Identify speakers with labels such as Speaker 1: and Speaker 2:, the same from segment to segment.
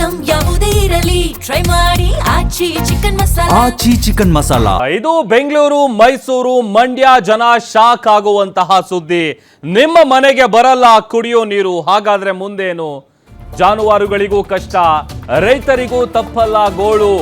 Speaker 1: Item ಯಾವುದೇ ಇರಲಿ try ಮಾಡಿ ಆಚಿ ಚಿಕನ್ ಮಸಾಲಾ.
Speaker 2: ಇದು ಬೆಂಗಳೂರು, ಮೈಸೂರು, ಮಂಡ್ಯ ಜನ ಶಾಕ್ ಆಗುವಂತಹ ಸುದ್ದಿ. ನಿಮ್ಮ ಮನೆಗೆ ಬರಲ್ಲ ಕುಡಿಯೋ ನೀರು, ಹಾಗಾದ್ರೆ ಮುಂದೇನು? ಜಾನುವಾರುಗಳಿಗೂ ಕಷ್ಟ, ರೈತರಿಗೂ ತಪ್ಪಲ್ಲ ಗೋಳು.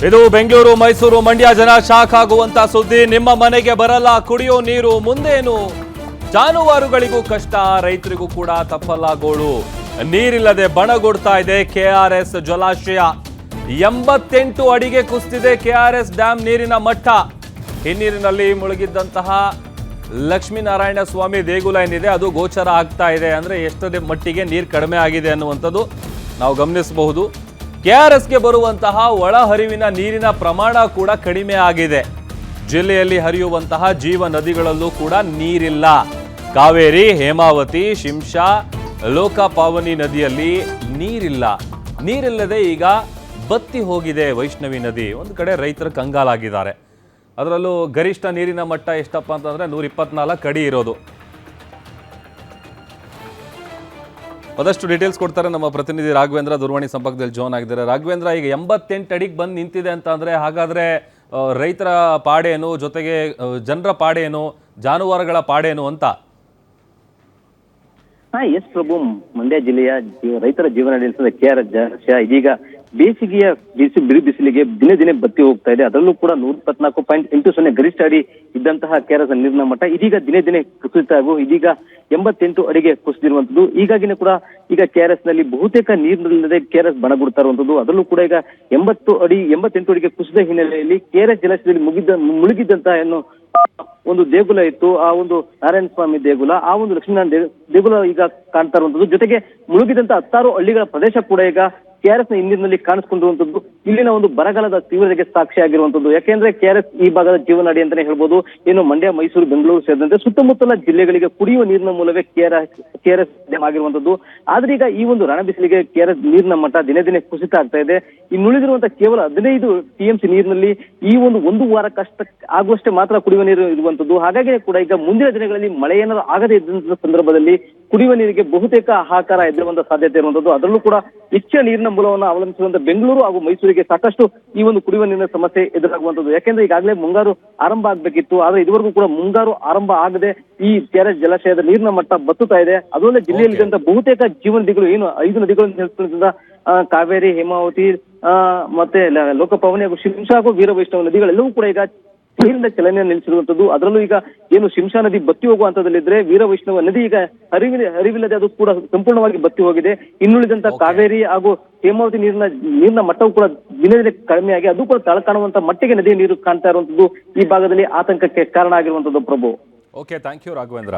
Speaker 2: ಇದು ಬೆಂಗಳೂರು, ಮೈಸೂರು, ಮಂಡ್ಯ ಜನ ಶಾಕ್ ಆಗುವಂತ ಸುದ್ದಿ. ನಿಮ್ಮ ಮನೆಗೆ ಬರಲ್ಲ ಕುಡಿಯೋ ನೀರು, ಮುಂದೇನು? ಜಾನುವಾರುಗಳಿಗೂ ಕಷ್ಟ, ರೈತರಿಗೂ ಕೂಡ ತಪ್ಪಲ್ಲ ಗೋಳು. ನೀರಿಲ್ಲದೆ ಬಣಗುಡ್ತಾ ಇದೆ ಕೆಆರ್ಎಸ್ ಜಲಾಶಯ. 88 ಅಡಿಗೆ ಕುಸಿದಿದೆ ಕೆಆರ್ಎಸ್ ಡ್ಯಾಂ ನೀರಿನ ಮಟ್ಟ. ಹಿನ್ನೀರಿನಲ್ಲಿ ಮುಳುಗಿದ್ದಂತಹ ಲಕ್ಷ್ಮೀನಾರಾಯಣ ಸ್ವಾಮಿ ದೇಗುಲ ಏನಿದೆ ಅದು ಗೋಚರ ಆಗ್ತಾ ಇದೆ. ಅಂದ್ರೆ ಎಷ್ಟೇ ಮಟ್ಟಿಗೆ ನೀರು ಕಡಿಮೆ ಆಗಿದೆ ಅನ್ನುವಂಥದ್ದು ನಾವು ಗಮನಿಸಬಹುದು. ಕೆಆರ್ಎಸ್ಗೆ ಬರುವಂತಹ ಒಳಹರಿವಿನ ನೀರಿನ ಪ್ರಮಾಣ ಕೂಡ ಕಡಿಮೆ ಆಗಿದೆ. ಜಿಲ್ಲೆಯಲ್ಲಿ ಹರಿಯುವಂತಹ ಜೀವ ನದಿಗಳಲ್ಲೂ ಕೂಡ ನೀರಿಲ್ಲ. ಕಾವೇರಿ, ಹೇಮಾವತಿ, ಶಿಂಷಾ, ಲೋಕಪಾವನಿ ನದಿಯಲ್ಲಿ ನೀರಿಲ್ಲ. ನೀರಿಲ್ಲದೆ ಈಗ ಬತ್ತಿ ಹೋಗಿದೆ ವೈಷ್ಣವಿ ನದಿ. ಒಂದು ಕಡೆ ರೈತರು ಕಂಗಾಲಾಗಿದ್ದಾರೆ. ಅದರಲ್ಲೂ ಗರಿಷ್ಠ ನೀರಿನ ಮಟ್ಟ ಎಷ್ಟಪ್ಪ ಅಂತಂದ್ರೆ 124 ಅಡಿ ಇರೋದು. ಮತ್ತಷ್ಟು ಡೀಟೇಲ್ಸ್ ಕೊಡ್ತಾರೆ ನಮ್ಮ ಪ್ರತಿನಿಧಿ ರಾಘವೇಂದ್ರ, ದೂರವಾಣಿ ಸಂಪರ್ಕದಲ್ಲಿ ಜಾಯ್ನ್ ಆಗಿದ್ದಾರೆ. ರಾಘವೇಂದ್ರ, ಈಗ 88 ಅಡಿಗೆ ಬಂದು ನಿಂತಿದೆ ಅಂತ ಅಂದ್ರೆ ಹಾಗಾದ್ರೆ ರೈತರ ಪಾಡೇನು, ಜೊತೆಗೆ ಜನರ ಪಾಡೇನು, ಜಾನುವಾರುಗಳ ಪಾಡೇನು ಅಂತ?
Speaker 3: ಎಸ್ ಪ್ರಭು, ಮಂಡ್ಯ ಜಿಲ್ಲೆಯ ರೈತರ ಜೀವನ ನಡೆಸಿದ ಕೆಆರ್ಎಸ್ ಜಲಾಶಯ ಇದೀಗ ಬೇಸಿಗೆಯ ಬಿಸಿಲಿಗೆ ದಿನೇ ದಿನೇ ಬತ್ತಿ ಹೋಗ್ತಾ ಇದೆ. ಅದರಲ್ಲೂ ಕೂಡ 124.80 ಗರಿಷ್ಠ ಅಡಿ ಇದ್ದಂತಹ ಕೆಆರ್ಎಸ್ ನೀರಿನ ಮಟ್ಟ ಇದೀಗ ದಿನೇ ದಿನೇ ಕುಸಿತ ಹಾಗೂ ಇದೀಗ 88 ಅಡಿಗೆ ಕುಸಿದಿರುವಂತದ್ದು. ಹೀಗಾಗಿನೇ ಕೂಡ ಈಗ ಕೆಆರ್ಎಸ್ ನಲ್ಲಿ ಬಹುತೇಕ ನೀರಿಲ್ಲದೆ ಕೆಆರ್ಎಸ್ ಬಣಗುಡ್ತಾ ಇರುವಂತದ್ದು. ಅದರಲ್ಲೂ ಕೂಡ ಈಗ 88 ಅಡಿಗೆ ಕುಸಿದ ಹಿನ್ನೆಲೆಯಲ್ಲಿ ಕೆಆರ್ಎಸ್ ಜಲಾಶಯದಲ್ಲಿ ಮುಳುಗಿದ್ದಂತಹ ಒಂದು ದೇಗುಲ ಇತ್ತು, ಆ ಒಂದು ನಾರಾಯಣ ಸ್ವಾಮಿ ದೇಗುಲ, ಆ ಒಂದು ಲಕ್ಷ್ಮೀನಾರಾಯಣ ದೇಗುಲ ಈಗ ಕಾಣ್ತಾ ಇರುವಂತದ್ದು. ಜೊತೆಗೆ ಮುಳುಗಿದಂತ 10 ಹಳ್ಳಿಗಳ ಪ್ರದೇಶ ಕೂಡ ಈಗ ಕೆಆರ್ಎಸ್ ನ ನೀರಿನಲ್ಲಿ ಕಾಣಿಸ್ಕೊಂಡಿರುವಂತದ್ದು. ಇಲ್ಲಿನ ಒಂದು ಬರಗಾಲದ ತೀವ್ರತೆಗೆ ಸಾಕ್ಷಿಯಾಗಿರುವಂತದ್ದು. ಯಾಕೆಂದ್ರೆ ಕೆಆರ್ಎಸ್ ಈ ಭಾಗದ ಜೀವನಾಡಿ ಅಂತಾನೆ ಹೇಳ್ಬೋದು. ಏನು ಮಂಡ್ಯ, ಮೈಸೂರು, ಬೆಂಗಳೂರು ಸೇರಿದಂತೆ ಸುತ್ತಮುತ್ತಲ ಜಿಲ್ಲೆಗಳಿಗೆ ಕುಡಿಯುವ ನೀರಿನ ಮೂಲವೇ ಕೆಆರ್ಎಸ್ ಆಗಿರುವಂತದ್ದು. ಆದ್ರೆ ಈಗ ಈ ಒಂದು ರಣಬಿಸಿಲಿಗೆ ಕೆಆರ್ಎಸ್ ನೀರಿನ ಮಟ್ಟ ದಿನೇ ದಿನೇ ಕುಸಿತ ಆಗ್ತಾ ಇದೆ. ಇನ್ನುಳಿದಿರುವಂತಹ ಕೇವಲ 15 ಟಿಎಂಸಿ ನೀರಿನಲ್ಲಿ ಈ ಒಂದು ವಾರಕ್ಕಷ್ಟ ಆಗುವಷ್ಟೇ ಮಾತ್ರ ಕುಡಿಯುವ ನೀರು ಇರುವಂತದ್ದು. ಹಾಗಾಗಿ ಕೂಡ ಈಗ ಮುಂದಿನ ದಿನಗಳಲ್ಲಿ ಮಳೆ ಏನಾದ್ರು ಆಗದೇ ಇದ್ದಂತಹ ಸಂದರ್ಭದಲ್ಲಿ ಕುಡಿಯುವ ನೀರಿಗೆ ಬಹುತೇಕ ಹಾಹಾಕಾರ ಎದುರುವಂತಹ ಸಾಧ್ಯತೆ ಇರುವಂತದ್ದು. ಅದರಲ್ಲೂ ಕೂಡ ಹೆಚ್ಚಿನ ನೀರಿನ ಮೂಲವನ್ನು ಅವಲಂಬಿಸುವಂತ ಬೆಂಗಳೂರು ಹಾಗೂ ಮೈಸೂರಿಗೆ ಸಾಕಷ್ಟು ಈ ಒಂದು ಕುಡಿಯುವ ನೀರಿನ ಸಮಸ್ಯೆ ಎದುರಾಗುವಂತದ್ದು. ಯಾಕೆಂದ್ರೆ ಈಗಾಗಲೇ ಮುಂಗಾರು ಆರಂಭ ಆಗ್ಬೇಕಿತ್ತು, ಆದ್ರೆ ಇದುವರೆಗೂ ಕೂಡ ಮುಂಗಾರು ಆರಂಭ ಆಗದೆ ಈ ಕೆಆರ್ಎಸ್ ಜಲಾಶಯದ ನೀರಿನ ಮಟ್ಟ ಬತ್ತುತ್ತಾ ಇದೆ. ಅದೊಂದೇ ಜಿಲ್ಲೆಯಲ್ಲಿದ್ದಂತ ಬಹುತೇಕ ಜೀವ ನದಿಗಳು, ಏನು 5 ನದಿಗಳನ್ನು ಹೇಳ್ಕೊಳ್ಳೋದ್ರಿಂದ ಕಾವೇರಿ, ಹೇಮಾವತಿ, ಮತ್ತೆ ಲೋಕಪಾವನಿ ಹಾಗೂ ಶಿಂಷಾ ಹಾಗೂ ವೀರವೈಷ್ಣವ ನದಿಗಳೆಲ್ಲವೂ ಕೂಡ ಈಗ ನೀರಿನ ಚಲನೆಯನ್ನು ನಿಲ್ಲಿಸಿರುವಂತದ್ದು. ಅದರಲ್ಲೂ ಈಗ ಏನು ಶಿಂಷಾ ನದಿ ಬತ್ತಿ ಹೋಗುವ ಹಂತದಲ್ಲಿದ್ರೆ ವೀರವೈಷ್ಣವ ನದಿ ಈಗ ಹರಿವಿಲ್ಲದೆ ಅದು ಕೂಡ ಸಂಪೂರ್ಣವಾಗಿ ಬತ್ತಿ ಹೋಗಿದೆ. ಇನ್ನುಳಿದಂತ ಕಾವೇರಿ ಹಾಗೂ ಹೇಮಾವತಿ ನೀರಿನ ಮಟ್ಟವು ಕೂಡ ದಿನೇ ದಿನೇ ಕಡಿಮೆಯಾಗಿ ಅದು ಕೂಡ ತಳ ಕಾಣುವಂತ ಮಟ್ಟಿಗೆ ನದಿಯ ನೀರು ಕಾಣ್ತಾ ಇರುವಂತದ್ದು ಈ ಭಾಗದಲ್ಲಿ ಆತಂಕಕ್ಕೆ ಕಾರಣ ಆಗಿರುವಂತದ್ದು. ಪ್ರಭು,
Speaker 2: ಓಕೆ, ಥ್ಯಾಂಕ್ ಯು ರಾಘವೇಂದ್ರ.